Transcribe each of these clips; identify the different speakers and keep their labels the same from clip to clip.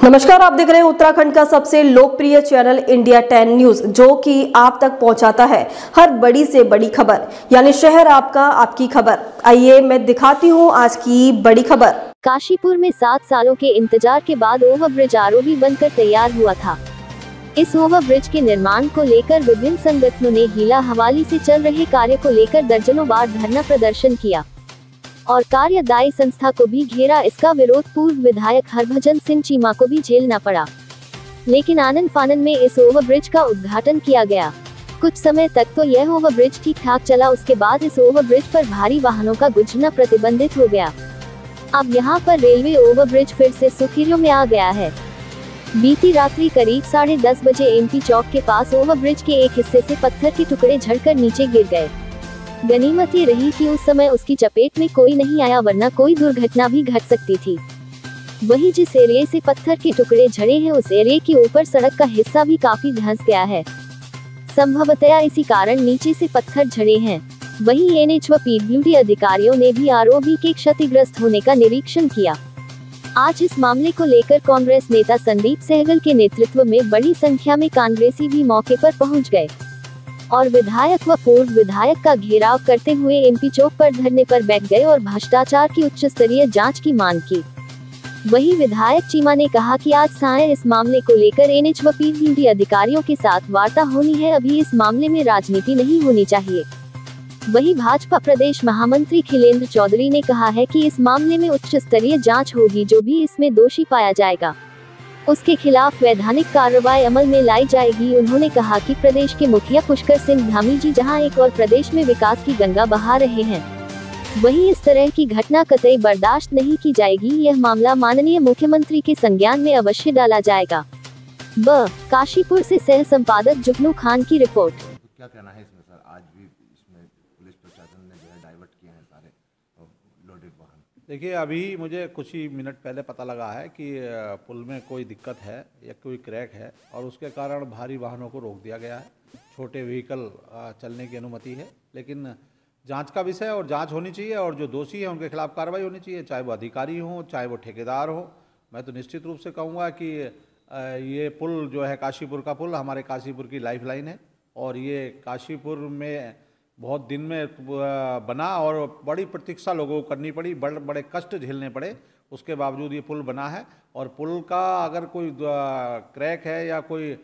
Speaker 1: नमस्कार, आप देख रहे हैं उत्तराखंड का सबसे लोकप्रिय चैनल इंडिया 10 न्यूज, जो कि आप तक पहुंचाता है हर बड़ी से बड़ी खबर, यानी शहर आपका, आपकी खबर। आइए मैं दिखाती हूं आज की बड़ी खबर।
Speaker 2: काशीपुर में 7 सालों के इंतजार के बाद ओवरब्रिज आरओबी बनकर तैयार हुआ था। इस ओवरब्रिज के निर्माण को लेकर विभिन्न संगठनों ने हीला हवाली से चल रहे कार्य को लेकर दर्जनों बार धरना प्रदर्शन किया और कार्यदायी संस्था को भी घेरा। इसका विरोध पूर्व विधायक हरभजन सिंह चीमा को भी झेलना पड़ा, लेकिन आनन फानन में इस ओवरब्रिज का उद्घाटन किया गया। कुछ समय तक तो यह ओवरब्रिज ठीक ठाक चला, उसके बाद इस ओवरब्रिज पर भारी वाहनों का गुजरना प्रतिबंधित हो गया। अब यहाँ पर रेलवे ओवरब्रिज फिर से सुर्खियों में आ गया है। बीती रात्रि करीब 10:30 बजे एमपी चौक के पास ओवरब्रिज के एक हिस्से से पत्थर के टुकड़े झड़कर नीचे गिर गए। गनीमत ये रही कि उस समय उसकी चपेट में कोई नहीं आया, वरना कोई दुर्घटना भी घट सकती थी। वहीं जिस एरिया से पत्थर के टुकड़े झड़े हैं, उस एरिया के ऊपर सड़क का हिस्सा भी काफी धंस गया है। संभवतया इसी कारण नीचे से पत्थर झड़े हैं। वहीं एनएच व पीडब्ल्यूडी अधिकारियों ने भी आरओबी के क्षतिग्रस्त होने का निरीक्षण किया। आज इस मामले को लेकर कांग्रेस नेता संदीप सहगल के नेतृत्व में बड़ी संख्या में कांग्रेसी भी मौके पर पहुंच गए और विधायक व पूर्व विधायक का घेराव करते हुए एमपी चौक पर धरने पर बैठ गए और भ्रष्टाचार की उच्च स्तरीय जांच की मांग की। वहीं विधायक चीमा ने कहा कि आज सायं इस मामले को लेकर एनएच व पीडब्ल्यूडी अधिकारियों के साथ वार्ता होनी है, अभी इस मामले में राजनीति नहीं होनी चाहिए। वहीं भाजपा प्रदेश महामंत्री खिलेंद्र चौधरी ने कहा है कि इस मामले में उच्च स्तरीय जांच होगी, जो भी इसमें दोषी पाया जाएगा उसके खिलाफ वैधानिक कार्रवाई अमल में लाई जाएगी। उन्होंने कहा कि प्रदेश के मुखिया पुष्कर सिंह धामी जी जहां एक और प्रदेश में विकास की गंगा बहा रहे हैं, वहीं इस तरह की घटना कतई बर्दाश्त नहीं की जाएगी। यह मामला माननीय मुख्यमंत्री के संज्ञान में अवश्य डाला जाएगा। काशीपुर से सह संपादक जुगनू खान की रिपोर्ट।
Speaker 3: क्या कहना है इसमें सर? आज भी इसमें पुलिस प्रशासन ने जो है डाइवर्ट किए हैं सारे लोडेड वाहन।
Speaker 4: देखिए, अभी मुझे कुछ ही मिनट पहले पता लगा है कि पुल में कोई दिक्कत है या कोई क्रैक है और उसके कारण भारी वाहनों को रोक दिया गया है। छोटे व्हीकल चलने की अनुमति है, लेकिन जांच का विषय और जांच होनी चाहिए और जो दोषी हैं उनके खिलाफ कार्रवाई होनी चाहिए, चाहे वो अधिकारी हों चाहे वो ठेकेदार हो। मैं तो निश्चित रूप से कहूँगा कि ये पुल जो है, काशीपुर का पुल, हमारे काशीपुर की लाइफलाइन है और ये काशीपुर में बहुत दिन में बना और बड़ी प्रतीक्षा लोगों को करनी पड़ी, बड़े कष्ट झेलने पड़े, उसके बावजूद ये पुल बना है। और पुल का अगर कोई क्रैक है या कोई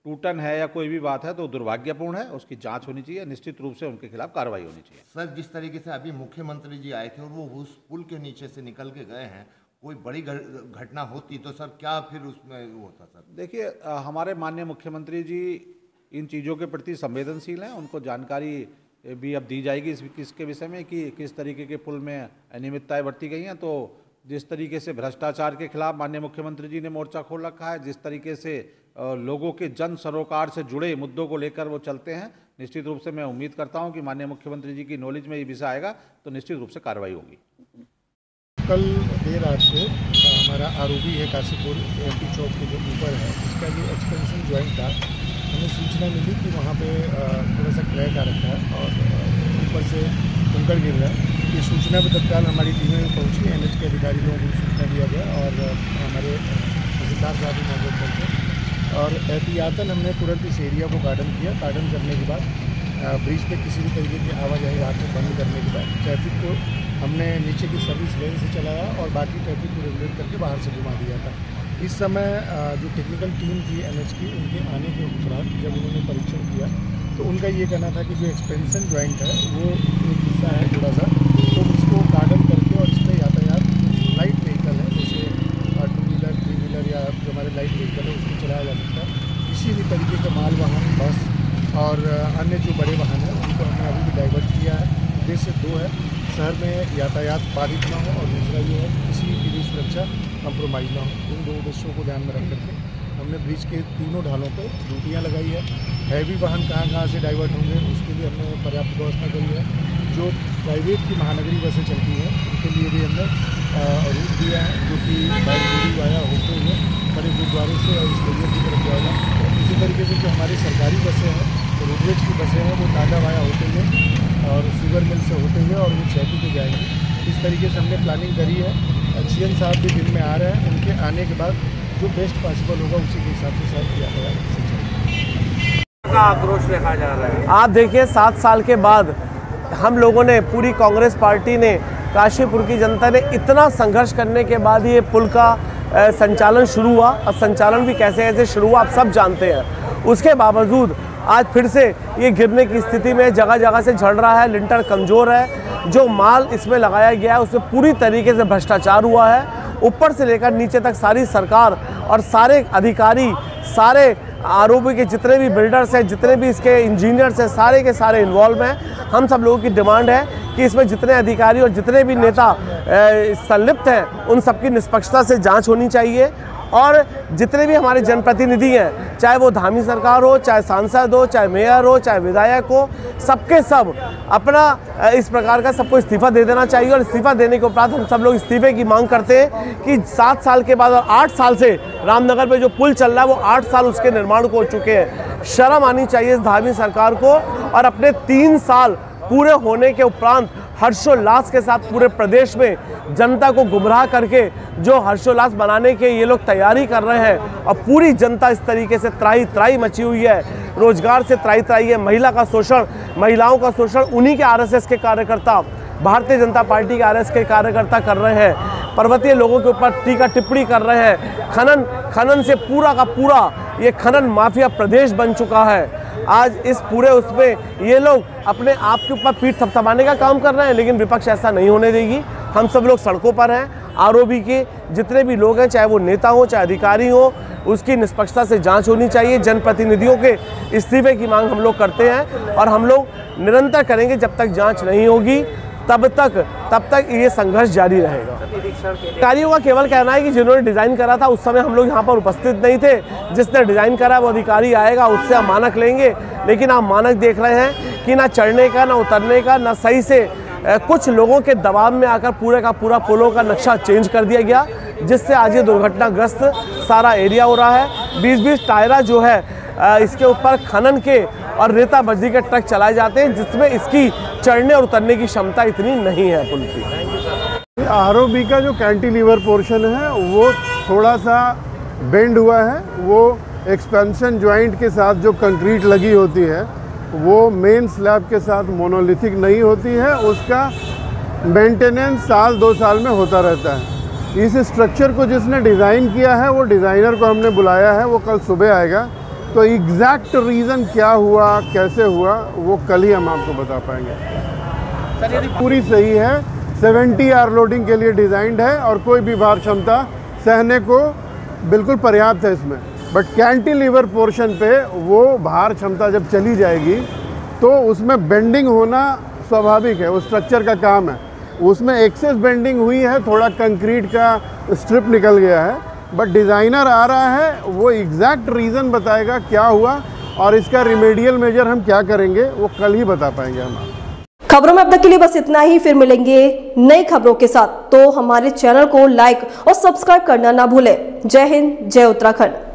Speaker 4: टूटन है या कोई भी बात है तो दुर्भाग्यपूर्ण है, उसकी जांच होनी चाहिए, निश्चित रूप से उनके खिलाफ कार्रवाई होनी चाहिए।
Speaker 3: सर, जिस तरीके से अभी मुख्यमंत्री जी आए थे और वो उस पुल के नीचे से निकल के गए हैं, कोई बड़ी घटना होती तो सर क्या फिर उसमें होता? सर
Speaker 4: देखिए, हमारे माननीय मुख्यमंत्री जी इन चीज़ों के प्रति संवेदनशील हैं, उनको जानकारी भी अब दी जाएगी इसके विषय में कि किस तरीके के पुल में अनियमितताएं बरती गई हैं। तो जिस तरीके से भ्रष्टाचार के खिलाफ माननीय मुख्यमंत्री जी ने मोर्चा खोल रखा है, जिस तरीके से लोगों के जन सरोकार से जुड़े मुद्दों को लेकर वो चलते हैं, निश्चित रूप से मैं उम्मीद करता हूं कि माननीय मुख्यमंत्री जी की नॉलेज में ये विषय आएगा तो निश्चित रूप से कार्रवाई होगी।
Speaker 5: कल देर रात को हमारा आरओबी है काशीपुर एमपी चौक के जो ऊपर है, इसका जो एक्सपेंशन ज्वाइंट था, हमें सूचना मिली कि वहाँ पे थोड़ा सा क्रैक आ रखा है और ऊपर से कंकड़ गिर रहा है। ये सूचना पर तत्काल हमारी टीमें में पहुँची, एनएच के अधिकारियों को सूचना दिया गया और हमारे तहसीलदार साहब भी मौजूद करके और एहतियातन हमने तुरंत इस एरिया को गार्डन किया। गार्डन करने के बाद ब्रिज पे किसी भी तरीके की आवाजाही रात में बंद करने के बाद ट्रैफिक को हमने नीचे की सर्विस लेन से चलाया और बाकी ट्रैफिक को रेगुलेट करके बाहर से घुमा दिया था। इस समय जो टेक्निकल टीम थी एनएच की, उनके आने के उपरांत जब उन्होंने परीक्षण किया तो उनका ये कहना था कि जो एक्सपेंशन ज्वाइंट है वो एक हिस्सा है थोड़ा सा, तो उसको गार्डन करके और इसमें यातायात लाइट व्हीकल है, जैसे 2 व्हीलर 3 व्हीलर या जो हमारे लाइट व्हीकल है उसको चलाया जा सकता है। किसी भी तरीके का माल वाहन, बस और अन्य जो बड़े वाहन हैं उनको हमने अभी भी डाइवर्ट किया है। उद्देश्य 2 है, शहर में यातायात बाधित ना हो और दूसरा ये है किसी की भी सुरक्षा कंप्रोमाइज़ ना हो। इन 2 उद्देश्यों को ध्यान में रख करके हमने ब्रिज के तीनों ढालों पर ड्यूटियाँ लगाई है। हैवी वाहन कहाँ से डाइवर्ट होंगे उसके लिए हमने पर्याप्त व्यवस्था करी है। जो प्राइवेट की महानगरी बसें चलती हैं उनके लिए भी हमने रूट दिया है, जो कि बागडोली वाया होते हुए बड़े गुरुद्वारे से और स्टेडियम की तरफ जाएगा। इसी तरीके से जो हमारी सरकारी बसें हैं, रोडवेज की बसें हैं, वो टाटा वाया होते हुए और शुगर मिल से होते हुए और वो चैती पे जाएंगी। इस तरीके से हमने प्लानिंग करी है। सीएम साहब भी दिन में आ रहे हैं, उनके आने के बाद जो बेस्ट पॉसिबल होगा उसी के हिसाब से सर्व किया गया।
Speaker 6: का आक्रोश देखा जा रहा है।
Speaker 7: आप देखिए 7 साल के बाद हम लोगों ने, पूरी कांग्रेस पार्टी ने, काशीपुर की जनता ने इतना संघर्ष करने के बाद ये पुल का संचालन शुरू हुआ। और संचालन भी कैसे कैसे शुरू हुआ आप सब जानते हैं। उसके बावजूद आज फिर से ये गिरने की स्थिति में, जगह जगह से झड़ रहा है, लिंटर कमज़ोर है। जो माल इसमें लगाया गया है उसमें पूरी तरीके से भ्रष्टाचार हुआ है। ऊपर से लेकर नीचे तक सारी सरकार और सारे अधिकारी, सारे आरोपी के जितने भी बिल्डर्स हैं, जितने भी इसके इंजीनियर्स हैं, सारे के सारे इन्वॉल्व हैं। हम सब लोगों की डिमांड है कि इसमें जितने अधिकारी और जितने भी नेता संलिप्त हैं उन सबकी निष्पक्षता से जांच होनी चाहिए। और जितने भी हमारे जनप्रतिनिधि हैं, चाहे वो धामी सरकार हो, चाहे सांसद हो, चाहे मेयर हो, चाहे विधायक हो, सबके सब अपना इस प्रकार का सबको इस्तीफा दे देना चाहिए। और इस्तीफा देने के उपरांत हम सब लोग इस्तीफे की मांग करते हैं कि 7 साल के बाद और 8 साल से रामनगर पे जो पुल चल रहा है वो 8 साल उसके निर्माण को हो चुके हैं। शर्म आनी चाहिए इस धामी सरकार को। और अपने 3 साल पूरे होने के उपरांत हर्षोल्लास के साथ पूरे प्रदेश में जनता को गुमराह करके जो हर्षोल्लास बनाने के ये लोग तैयारी कर रहे हैं, और पूरी जनता इस तरीके से त्राही त्राही मची हुई है। रोजगार से त्राही त्राही है, महिला का शोषण, महिलाओं का शोषण उन्हीं के आरएसएस के कार्यकर्ता, भारतीय जनता पार्टी के आरएसएस के कार्यकर्ता कर रहे हैं। पर्वतीय लोगों के ऊपर टीका टिप्पणी कर रहे हैं। खनन से पूरा का पूरा ये खनन माफिया प्रदेश बन चुका है। आज इस पूरे उसमें ये लोग अपने आप के ऊपर पीठ थपथपाने का काम कर रहे हैं, लेकिन विपक्ष ऐसा नहीं होने देगी। हम सब लोग सड़कों पर हैं। आरओबी के जितने भी लोग हैं, चाहे वो नेता हो चाहे अधिकारी हो, उसकी निष्पक्षता से जांच होनी चाहिए। जनप्रतिनिधियों के इस्तीफे की मांग हम लोग करते हैं और हम लोग निरंतर करेंगे। जब तक जांच नहीं होगी तब तक ये संघर्ष जारी रहेगा। अधिकारियों का केवल कहना है कि जिन्होंने डिज़ाइन करा था उस समय हम लोग यहाँ पर उपस्थित नहीं थे। जिसने डिज़ाइन करा वो अधिकारी आएगा, उससे हम मानक लेंगे। लेकिन आप मानक देख रहे हैं कि ना चढ़ने का, ना उतरने का, ना सही से कुछ लोगों के दबाव में आकर पूरे का पूरा पुलों का नक्शा चेंज कर दिया गया, जिससे आज ये दुर्घटनाग्रस्त सारा एरिया हो रहा है। 20-20 टायरा जो है इसके ऊपर खनन के और रेता बजरी के ट्रक चलाए जाते हैं, जिसमें इसकी चढ़ने और उतरने की क्षमता इतनी नहीं है पुल की।
Speaker 8: आरओबी का जो कैंटिलीवर पोर्शन है वो थोड़ा सा बेंड हुआ है। वो एक्सपेंशन जॉइंट के साथ जो कंक्रीट लगी होती है वो मेन स्लैब के साथ मोनोलिथिक नहीं होती है। उसका मेंटेनेंस 1-2 साल में होता रहता है। इस स्ट्रक्चर को जिसने डिज़ाइन किया है वो डिज़ाइनर को हमने बुलाया है, वो कल सुबह आएगा। तो एग्जैक्ट रीज़न क्या हुआ, कैसे हुआ, वो कल ही हम आपको बता पाएंगे। पूरी सही है, 70 आर लोडिंग के लिए डिज़ाइंड है और कोई भी भार क्षमता सहने को बिल्कुल पर्याप्त है इसमें। बट कैंटिलीवर पोर्शन पे वो भार क्षमता जब चली जाएगी तो उसमें बेंडिंग होना स्वाभाविक है, वो स्ट्रक्चर का काम है। उसमें एक्सेस बेंडिंग हुई है, थोड़ा कंक्रीट का स्ट्रिप निकल गया है। बट डिज़ाइनर आ रहा है, वो एग्जैक्ट रीज़न बताएगा क्या हुआ और इसका रिमेडियल मेजर हम क्या करेंगे वो कल ही बता पाएंगे हम।
Speaker 1: खबरों में अब तक के लिए बस इतना ही। फिर मिलेंगे नई खबरों के साथ, तो हमारे चैनल को लाइक और सब्सक्राइब करना ना भूलें। जय हिंद, जय उत्तराखंड।